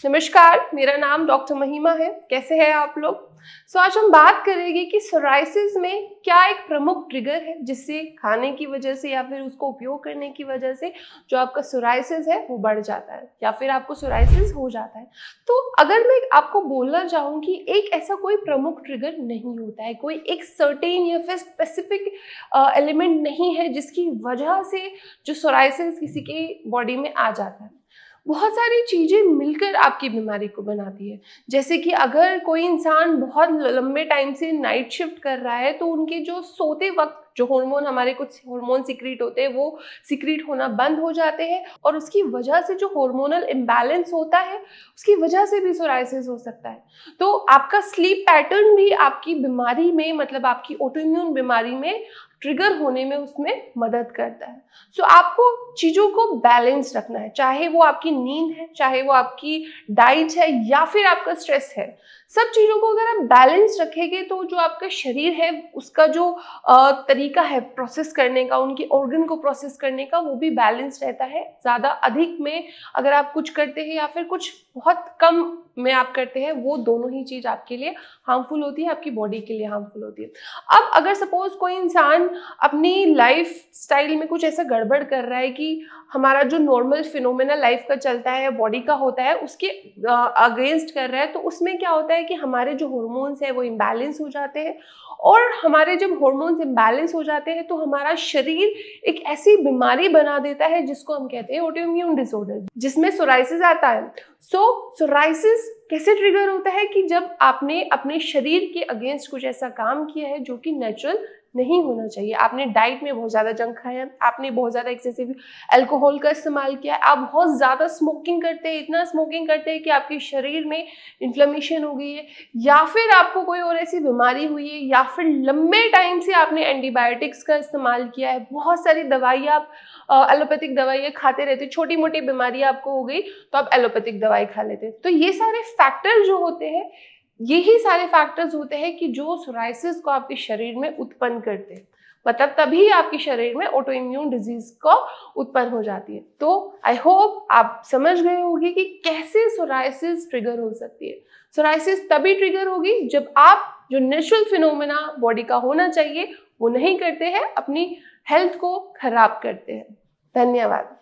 नमस्कार, मेरा नाम डॉक्टर महिमा है। कैसे हैं आप लोग? आज हम बात करेंगे कि सोराइसिस में क्या एक प्रमुख ट्रिगर है जिससे खाने की वजह से या फिर उसको उपयोग करने की वजह से जो आपका सोराइसिस है वो बढ़ जाता है या फिर आपको सोराइसिस हो जाता है। तो अगर मैं आपको बोलना चाहूँ कि एक ऐसा कोई प्रमुख ट्रिगर नहीं होता है, कोई एक सर्टेन या फिर स्पेसिफिक एलिमेंट नहीं है जिसकी वजह से जो सोराइसिस किसी के बॉडी में आ जाता है। बहुत सारी चीज़ें मिलकर आपकी बीमारी को बनाती है। जैसे कि अगर कोई इंसान बहुत लंबे टाइम से नाइट शिफ्ट कर रहा है तो उनके जो सोते वक़्त जो हार्मोन हमारे कुछ हार्मोन सीक्रेट होते हैं वो सीक्रेट होना बंद हो जाते हैं और उसकी वजह से जो हार्मोनल इम्बैलेंस होता है उसकी वजह से भी सोराइसिस हो सकता है। तो आपका स्लीप पैटर्न भी आपकी बीमारी में मतलब आपकी ऑटोइम्यून बीमारी में ट्रिगर होने में उसमें मदद करता है। आपको चीज़ों को बैलेंस रखना है, चाहे वो आपकी नींद है, चाहे वो आपकी डाइट है या फिर आपका स्ट्रेस है। सब चीज़ों को अगर आप बैलेंस रखेंगे तो जो आपका शरीर है उसका जो तरीका है प्रोसेस करने का, उनके ऑर्गन को प्रोसेस करने का, वो भी बैलेंस रहता है। ज़्यादा अधिक में अगर आप कुछ करते हैं या फिर कुछ बहुत कम में आप करते हैं, वो दोनों ही चीज़ आपके लिए हार्मफुल होती है, आपकी बॉडी के लिए हार्मफुल होती है। अब अगर सपोज कोई इंसान अपनी लाइफ स्टाइल में कुछ ऐसा गड़बड़ कर रहा है कि हमारा जो नॉर्मल फिनोमेना लाइफ का चलता है, बॉडी का होता है, उसके अगेंस्ट कर रहा है, तो उसमें क्या होता है कि हमारे जो हार्मोन्स है वो इम्बैलेंस हो जाते हैं और हमारे जब हार्मोन्स इम्बैलेंस हो जाते हैं तो हमारा शरीर एक ऐसी बीमारी बना देता है जिसको हम कहते हैं ऑटोइम्यून डिसऑर्डर, जिसमें सोराइसिस आता है। सोराइसिस कैसे ट्रिगर होता है कि जब आपने अपने शरीर के अगेंस्ट कुछ ऐसा काम किया है जो कि नेचुरल नहीं होना चाहिए। आपने डाइट में बहुत ज़्यादा जंक खाया, आपने बहुत ज़्यादा एक्सेसिव अल्कोहल का इस्तेमाल किया, आप बहुत ज़्यादा स्मोकिंग करते हैं, इतना स्मोकिंग करते हैं कि आपके शरीर में इन्फ्लेमेशन हो गई है या फिर आपको कोई और ऐसी बीमारी हुई है या फिर लंबे टाइम से आपने एंटीबायोटिक्स का इस्तेमाल किया है, बहुत सारी दवाइयाँ आप एलोपैथिक दवाइयाँ खाते रहते, छोटी मोटी बीमारी आपको हो गई तो आप एलोपैथिक दवाई खा लेते। तो ये सारे फैक्टर जो होते हैं, यही सारे फैक्टर्स होते हैं कि जो सोराइसिस को आपके शरीर में उत्पन्न करते हैं, मतलब तभी आपके शरीर में ऑटो इम्यून डिजीज को उत्पन्न हो जाती है। तो आई होप आप समझ गए होंगे कि कैसे सोराइसिस ट्रिगर हो सकती है। सोराइसिस तभी ट्रिगर होगी जब आप जो नेचुरल फिनोमेना बॉडी का होना चाहिए वो नहीं करते हैं, अपनी हेल्थ को खराब करते हैं। धन्यवाद।